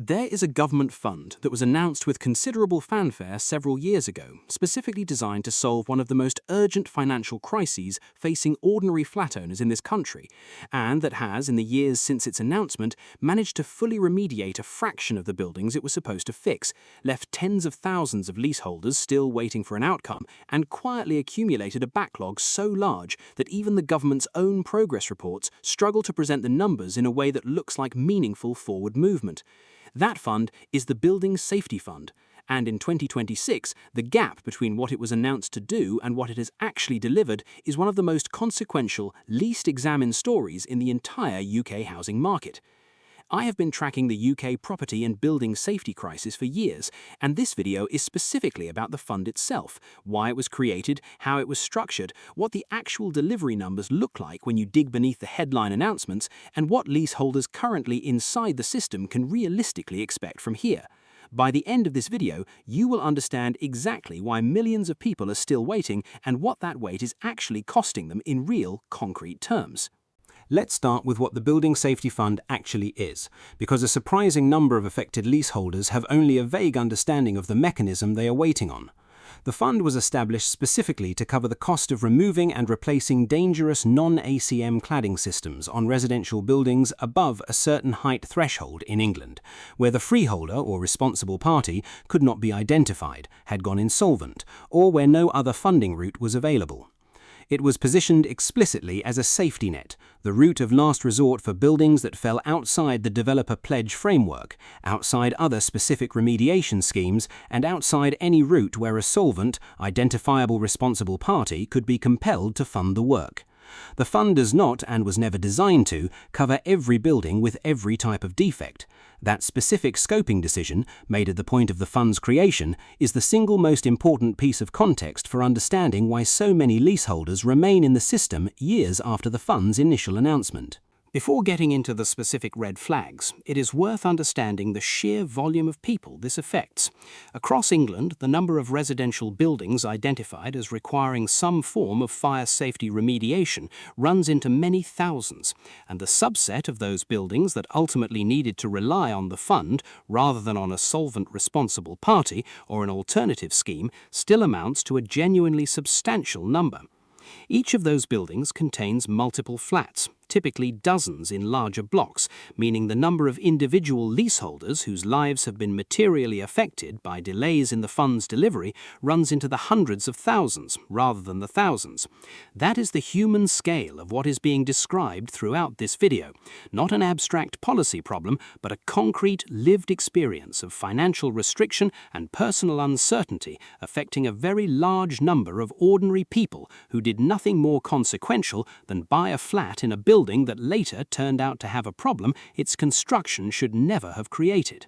There is a government fund that was announced with considerable fanfare several years ago, specifically designed to solve one of the most urgent financial crises facing ordinary flat owners in this country, and that has, in the years since its announcement, managed to fully remediate a fraction of the buildings it was supposed to fix, left tens of thousands of leaseholders still waiting for an outcome, and quietly accumulated a backlog so large that even the government's own progress reports struggle to present the numbers in a way that looks like meaningful forward movement. That fund is the Building Safety Fund, and in 2026, the gap between what it was announced to do and what it has actually delivered is one of the most consequential, least examined stories in the entire UK housing market. I have been tracking the UK property and building safety crisis for years, and this video is specifically about the fund itself, why it was created, how it was structured, what the actual delivery numbers look like when you dig beneath the headline announcements, and what leaseholders currently inside the system can realistically expect from here. By the end of this video, you will understand exactly why millions of people are still waiting and what that wait is actually costing them in real, concrete terms. Let's start with what the Building Safety Fund actually is, because a surprising number of affected leaseholders have only a vague understanding of the mechanism they are waiting on. The fund was established specifically to cover the cost of removing and replacing dangerous non-ACM cladding systems on residential buildings above a certain height threshold in England, where the freeholder or responsible party could not be identified, had gone insolvent, or where no other funding route was available. It was positioned explicitly as a safety net, the route of last resort for buildings that fell outside the developer pledge framework, outside other specific remediation schemes, and outside any route where a solvent, identifiable responsible party could be compelled to fund the work. The fund does not, and was never designed to, cover every building with every type of defect. That specific scoping decision, made at the point of the fund's creation, is the single most important piece of context for understanding why so many leaseholders remain in the system years after the fund's initial announcement. Before getting into the specific red flags, it is worth understanding the sheer volume of people this affects. Across England, the number of residential buildings identified as requiring some form of fire safety remediation runs into many thousands, and the subset of those buildings that ultimately needed to rely on the fund rather than on a solvent responsible party or an alternative scheme still amounts to a genuinely substantial number. Each of those buildings contains multiple flats, typically dozens in larger blocks, meaning the number of individual leaseholders whose lives have been materially affected by delays in the fund's delivery runs into the hundreds of thousands rather than the thousands. That is the human scale of what is being described throughout this video, not an abstract policy problem, but a concrete, lived experience of financial restriction and personal uncertainty affecting a very large number of ordinary people who did nothing more consequential than buy a flat in a building that later turned out to have a problem its construction should never have created.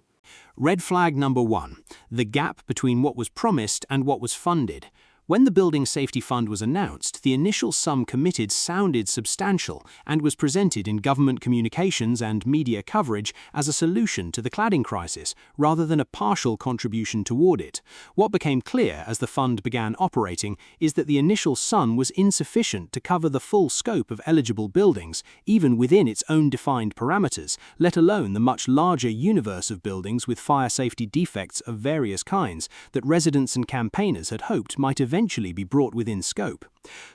Red flag number 1. The gap between what was promised and what was funded. When the Building Safety Fund was announced, the initial sum committed sounded substantial and was presented in government communications and media coverage as a solution to the cladding crisis, rather than a partial contribution toward it. What became clear as the fund began operating is that the initial sum was insufficient to cover the full scope of eligible buildings, even within its own defined parameters, let alone the much larger universe of buildings with fire safety defects of various kinds that residents and campaigners had hoped might eventually be brought within scope.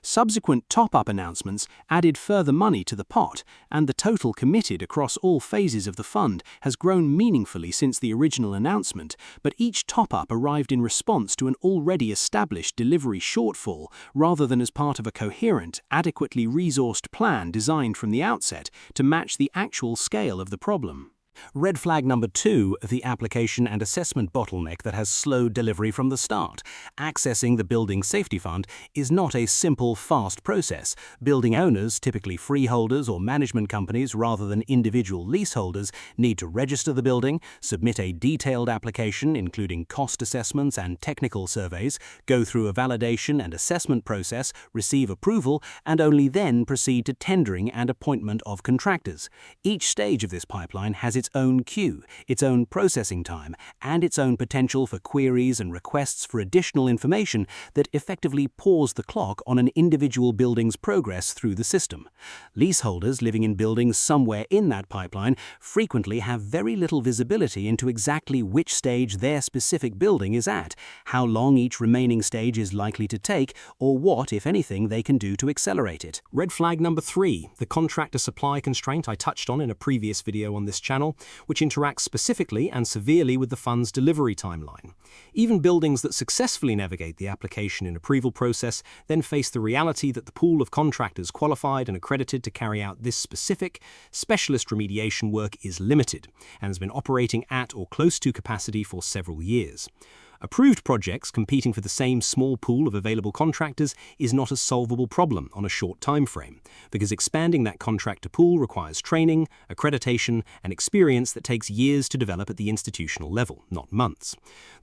Subsequent top-up announcements added further money to the pot, and the total committed across all phases of the fund has grown meaningfully since the original announcement, but each top-up arrived in response to an already established delivery shortfall rather than as part of a coherent, adequately resourced plan designed from the outset to match the actual scale of the problem. Red flag number 2, the application and assessment bottleneck that has slowed delivery from the start. Accessing the Building Safety Fund is not a simple, fast process. Building owners, typically freeholders or management companies rather than individual leaseholders, need to register the building, submit a detailed application including cost assessments and technical surveys, go through a validation and assessment process, receive approval, and only then proceed to tendering and appointment of contractors. Each stage of this pipeline has its own queue, its own processing time, and its own potential for queries and requests for additional information that effectively pause the clock on an individual building's progress through the system. Leaseholders living in buildings somewhere in that pipeline frequently have very little visibility into exactly which stage their specific building is at, how long each remaining stage is likely to take, or what, if anything, they can do to accelerate it. Red flag number 3, the contractor supply constraint I touched on in a previous video on this channel, which interacts specifically and severely with the fund's delivery timeline. Even buildings that successfully navigate the application and approval process then face the reality that the pool of contractors qualified and accredited to carry out this specific, specialist remediation work is limited and has been operating at or close to capacity for several years. Approved projects competing for the same small pool of available contractors is not a solvable problem on a short time frame, because expanding that contractor pool requires training, accreditation, and experience that takes years to develop at the institutional level, not months.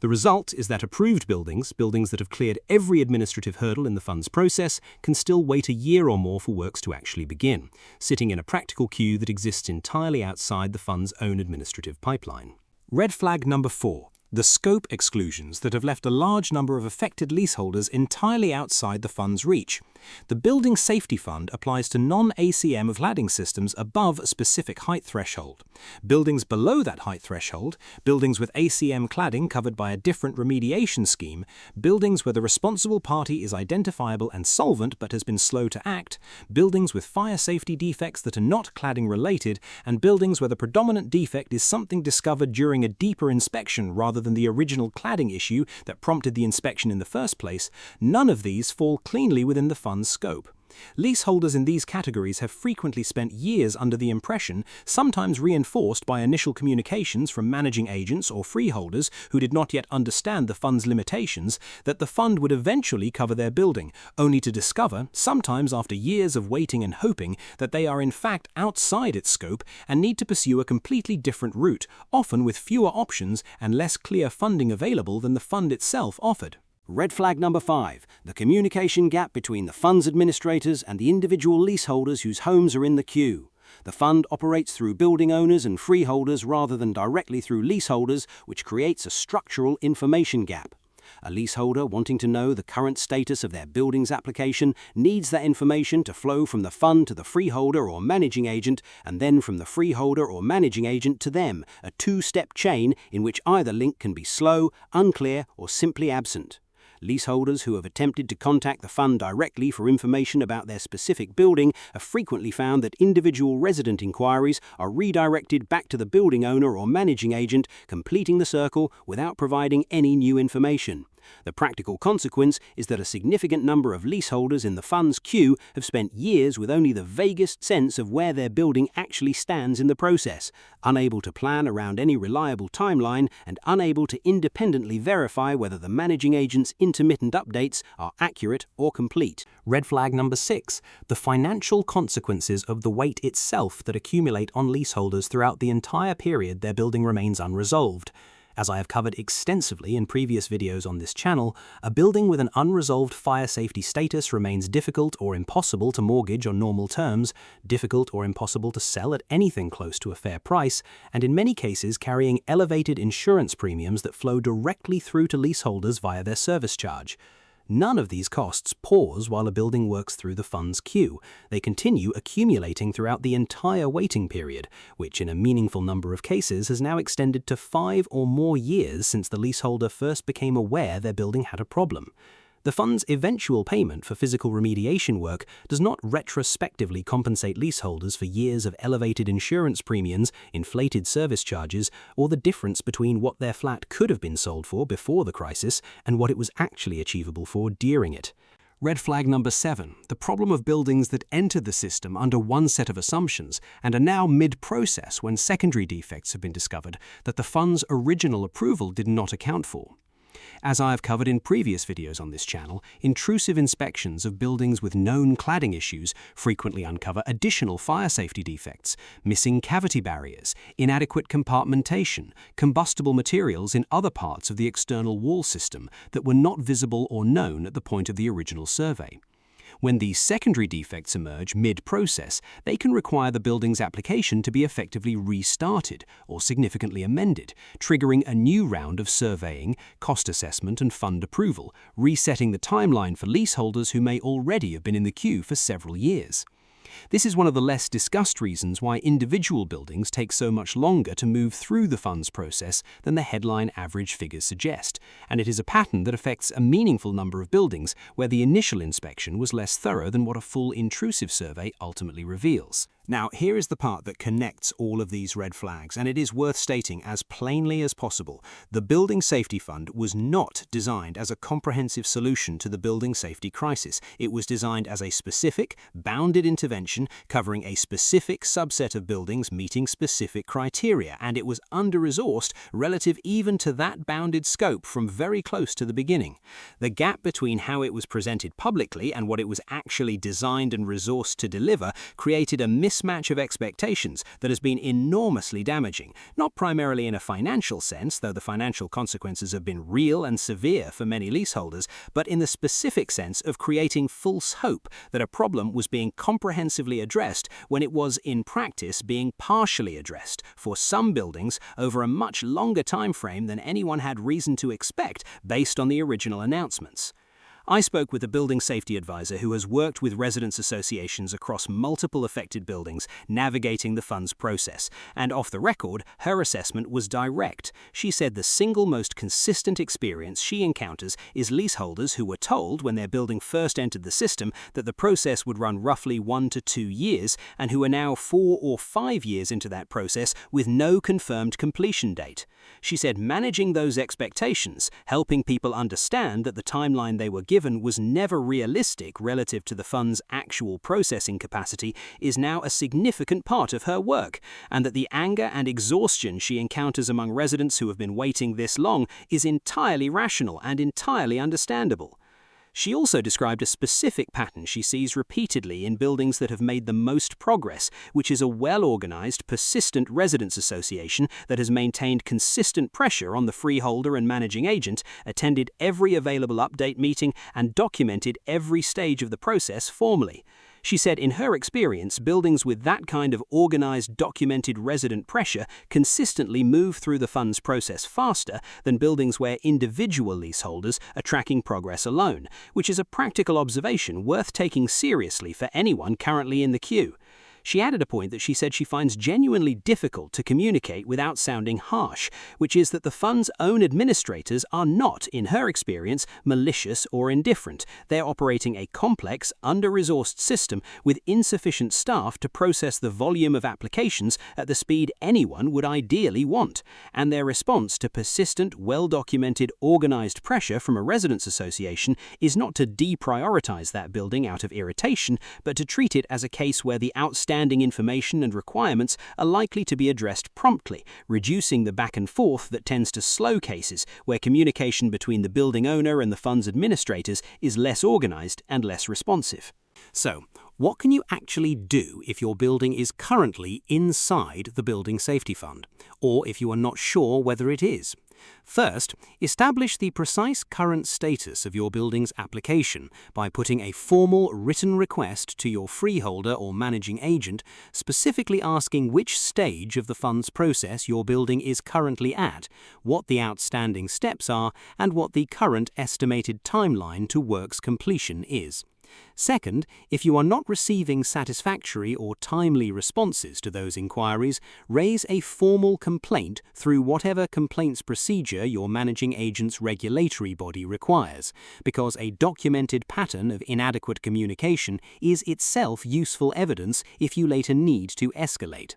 The result is that approved buildings that have cleared every administrative hurdle in the fund's process, can still wait a year or more for works to actually begin, sitting in a practical queue that exists entirely outside the fund's own administrative pipeline. Red flag number 4. The scope exclusions that have left a large number of affected leaseholders entirely outside the fund's reach. The Building Safety Fund applies to non-ACM cladding systems above a specific height threshold. Buildings below that height threshold, buildings with ACM cladding covered by a different remediation scheme, buildings where the responsible party is identifiable and solvent but has been slow to act, buildings with fire safety defects that are not cladding related, and buildings where the predominant defect is something discovered during a deeper inspection rather than the original cladding issue that prompted the inspection in the first place, none of these fall cleanly within the fund's scope. Leaseholders in these categories have frequently spent years under the impression, sometimes reinforced by initial communications from managing agents or freeholders who did not yet understand the fund's limitations, that the fund would eventually cover their building, only to discover, sometimes after years of waiting and hoping, that they are in fact outside its scope and need to pursue a completely different route, often with fewer options and less clear funding available than the fund itself offered. Red flag number 5, the communication gap between the fund's administrators and the individual leaseholders whose homes are in the queue. The fund operates through building owners and freeholders rather than directly through leaseholders, which creates a structural information gap. A leaseholder wanting to know the current status of their building's application needs that information to flow from the fund to the freeholder or managing agent, and then from the freeholder or managing agent to them, a two-step chain in which either link can be slow, unclear, or simply absent. Leaseholders who have attempted to contact the fund directly for information about their specific building have frequently found that individual resident inquiries are redirected back to the building owner or managing agent, completing the circle without providing any new information. The practical consequence is that a significant number of leaseholders in the fund's queue have spent years with only the vaguest sense of where their building actually stands in the process, unable to plan around any reliable timeline and unable to independently verify whether the managing agent's intermittent updates are accurate or complete. Red flag number 6, the financial consequences of the wait itself that accumulate on leaseholders throughout the entire period their building remains unresolved. As I have covered extensively in previous videos on this channel, a building with an unresolved fire safety status remains difficult or impossible to mortgage on normal terms, difficult or impossible to sell at anything close to a fair price, and in many cases carrying elevated insurance premiums that flow directly through to leaseholders via their service charge. None of these costs pause while a building works through the fund's queue. They continue accumulating throughout the entire waiting period, which in a meaningful number of cases has now extended to 5 or more years since the leaseholder first became aware their building had a problem. The fund's eventual payment for physical remediation work does not retrospectively compensate leaseholders for years of elevated insurance premiums, inflated service charges, or the difference between what their flat could have been sold for before the crisis and what it was actually achievable for during it. Red flag number 7, the problem of buildings that entered the system under one set of assumptions and are now mid-process when secondary defects have been discovered that the fund's original approval did not account for. As I have covered in previous videos on this channel, intrusive inspections of buildings with known cladding issues frequently uncover additional fire safety defects, missing cavity barriers, inadequate compartmentation, combustible materials in other parts of the external wall system that were not visible or known at the point of the original survey. When these secondary defects emerge mid-process, they can require the building's application to be effectively restarted or significantly amended, triggering a new round of surveying, cost assessment, and fund approval, resetting the timeline for leaseholders who may already have been in the queue for several years. This is one of the less discussed reasons why individual buildings take so much longer to move through the funds process than the headline average figures suggest, and it is a pattern that affects a meaningful number of buildings where the initial inspection was less thorough than what a full intrusive survey ultimately reveals. Now, here is the part that connects all of these red flags, and it is worth stating as plainly as possible. The Building Safety Fund was not designed as a comprehensive solution to the building safety crisis. It was designed as a specific, bounded intervention covering a specific subset of buildings meeting specific criteria, and it was under-resourced relative even to that bounded scope from very close to the beginning. The gap between how it was presented publicly and what it was actually designed and resourced to deliver created a mismatch of expectations that has been enormously damaging, not primarily in a financial sense, though the financial consequences have been real and severe for many leaseholders, but in the specific sense of creating false hope that a problem was being comprehensively addressed when it was, in practice, being partially addressed for some buildings over a much longer time frame than anyone had reason to expect based on the original announcements. I spoke with a building safety advisor who has worked with residents' associations across multiple affected buildings, navigating the funds process, and off the record, her assessment was direct. She said the single most consistent experience she encounters is leaseholders who were told when their building first entered the system that the process would run roughly 1 to 2 years, and who are now 4 or 5 years into that process with no confirmed completion date. She said managing those expectations, helping people understand that the timeline they were given was never realistic relative to the fund's actual processing capacity, is now a significant part of her work, and that the anger and exhaustion she encounters among residents who have been waiting this long is entirely rational and entirely understandable. She also described a specific pattern she sees repeatedly in buildings that have made the most progress, which is a well-organized, persistent residents association that has maintained consistent pressure on the freeholder and managing agent, attended every available update meeting, and documented every stage of the process formally. She said in her experience, buildings with that kind of organized, documented resident pressure consistently move through the funds process faster than buildings where individual leaseholders are tracking progress alone, which is a practical observation worth taking seriously for anyone currently in the queue. She added a point that she said she finds genuinely difficult to communicate without sounding harsh, which is that the fund's own administrators are not, in her experience, malicious or indifferent. They're operating a complex, under-resourced system with insufficient staff to process the volume of applications at the speed anyone would ideally want, and their response to persistent, well-documented, organized pressure from a residents' association is not to deprioritize that building out of irritation, but to treat it as a case where the outstanding information and requirements are likely to be addressed promptly, reducing the back and forth that tends to slow cases where communication between the building owner and the fund's administrators is less organized and less responsive. So, what can you actually do if your building is currently inside the Building Safety Fund, or if you are not sure whether it is? First, establish the precise current status of your building's application by putting a formal written request to your freeholder or managing agent, specifically asking which stage of the funds process your building is currently at, what the outstanding steps are, and what the current estimated timeline to works completion is. Second, if you are not receiving satisfactory or timely responses to those inquiries, raise a formal complaint through whatever complaints procedure your managing agent's regulatory body requires, because a documented pattern of inadequate communication is itself useful evidence if you later need to escalate.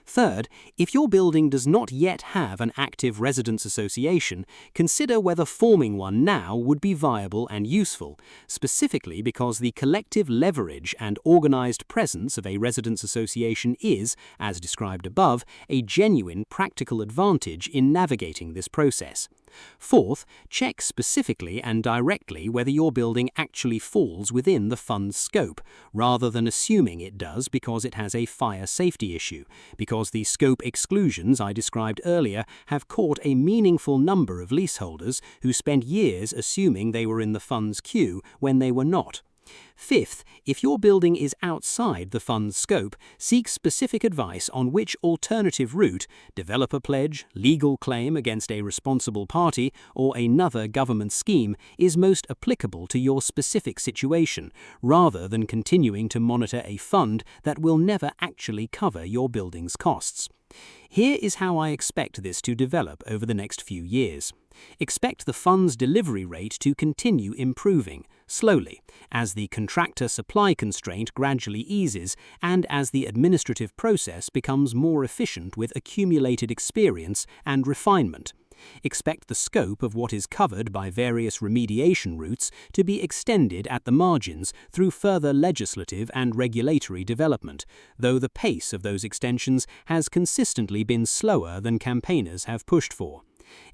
Third, if your building does not yet have an active residents' association, consider whether forming one now would be viable and useful, specifically because the collective leverage and organized presence of a residents' association is, as described above, a genuine practical advantage in navigating this process. Fourth, check specifically and directly whether your building actually falls within the fund's scope, rather than assuming it does because it has a fire safety issue, because the scope exclusions I described earlier have caught a meaningful number of leaseholders who spent years assuming they were in the fund's queue when they were not. Fifth, if your building is outside the fund's scope, seek specific advice on which alternative route, developer pledge, legal claim against a responsible party, or another government scheme, is most applicable to your specific situation, rather than continuing to monitor a fund that will never actually cover your building's costs. Here is how I expect this to develop over the next few years. Expect the fund's delivery rate to continue improving, slowly, as the contractor supply constraint gradually eases and as the administrative process becomes more efficient with accumulated experience and refinement. Expect the scope of what is covered by various remediation routes to be extended at the margins through further legislative and regulatory development, though the pace of those extensions has consistently been slower than campaigners have pushed for.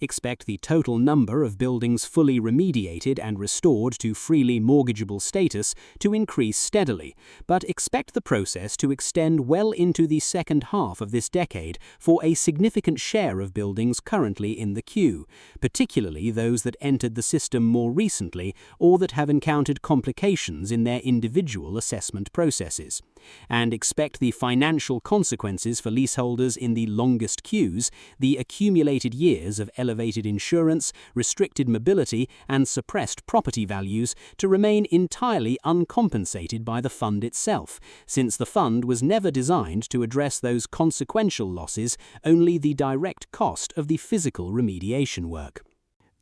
Expect the total number of buildings fully remediated and restored to freely mortgageable status to increase steadily, but expect the process to extend well into the second half of this decade for a significant share of buildings currently in the queue, particularly those that entered the system more recently or that have encountered complications in their individual assessment processes. And expect the financial consequences for leaseholders in the longest queues, the accumulated years of elevated insurance, restricted mobility, and suppressed property values to remain entirely uncompensated by the fund itself, since the fund was never designed to address those consequential losses, only the direct cost of the physical remediation work.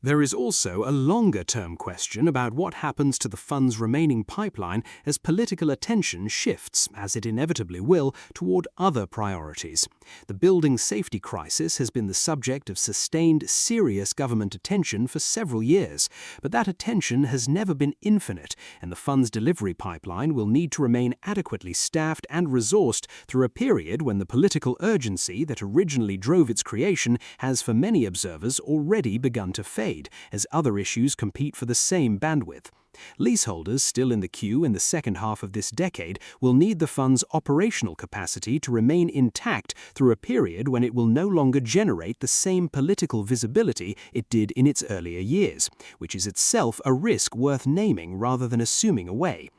There is also a longer-term question about what happens to the fund's remaining pipeline as political attention shifts, as it inevitably will, toward other priorities. The building safety crisis has been the subject of sustained, serious government attention for several years, but that attention has never been infinite, and the fund's delivery pipeline will need to remain adequately staffed and resourced through a period when the political urgency that originally drove its creation has, for many observers, already begun to fade, as other issues compete for the same bandwidth. Leaseholders still in the queue in the second half of this decade will need the fund's operational capacity to remain intact through a period when it will no longer generate the same political visibility it did in its earlier years, which is itself a risk worth naming rather than assuming away.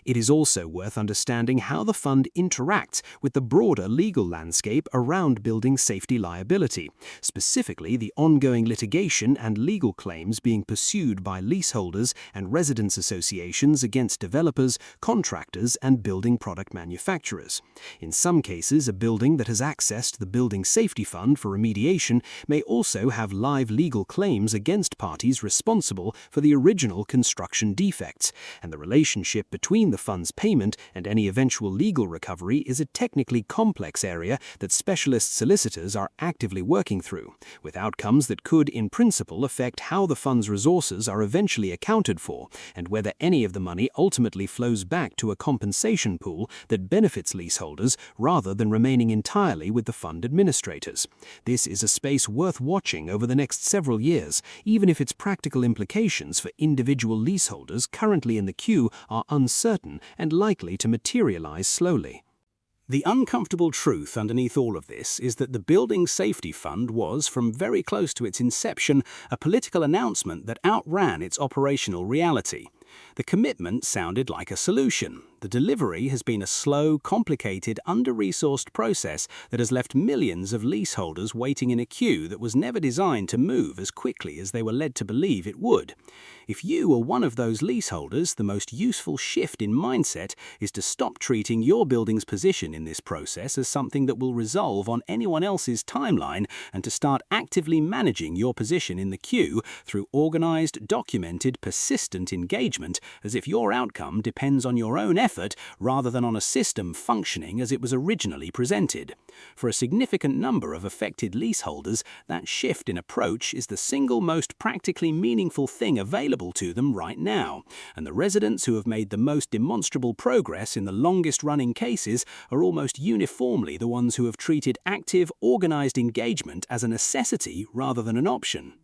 It is also worth understanding how the fund interacts with the broader legal landscape around building safety liability, specifically the ongoing litigation and legal claims being pursued by leaseholders and residents associations against developers, contractors, and building product manufacturers. In some cases, a building that has accessed the Building Safety Fund for remediation may also have live legal claims against parties responsible for the original construction defects, and the relationship between the fund's payment and any eventual legal recovery is a technically complex area that specialist solicitors are actively working through, with outcomes that could, in principle, affect how the fund's resources are eventually accounted for and whether any of the money ultimately flows back to a compensation pool that benefits leaseholders rather than remaining entirely with the fund administrators. This is a space worth watching over the next several years, even if its practical implications for individual leaseholders currently in the queue are uncertain and likely to materialize slowly. The uncomfortable truth underneath all of this is that the Building Safety Fund was, from very close to its inception, a political announcement that outran its operational reality. The commitment sounded like a solution. The delivery has been a slow, complicated, under-resourced process that has left millions of leaseholders waiting in a queue that was never designed to move as quickly as they were led to believe it would. If you are one of those leaseholders, the most useful shift in mindset is to stop treating your building's position in this process as something that will resolve on anyone else's timeline and to start actively managing your position in the queue through organized, documented, persistent engagement as if your outcome depends on your own effort rather than on a system functioning as it was originally presented. For a significant number of affected leaseholders, that shift in approach is the single most practically meaningful thing available to them right now, and the residents who have made the most demonstrable progress in the longest-running cases are almost uniformly the ones who have treated active, organized engagement as a necessity rather than an option.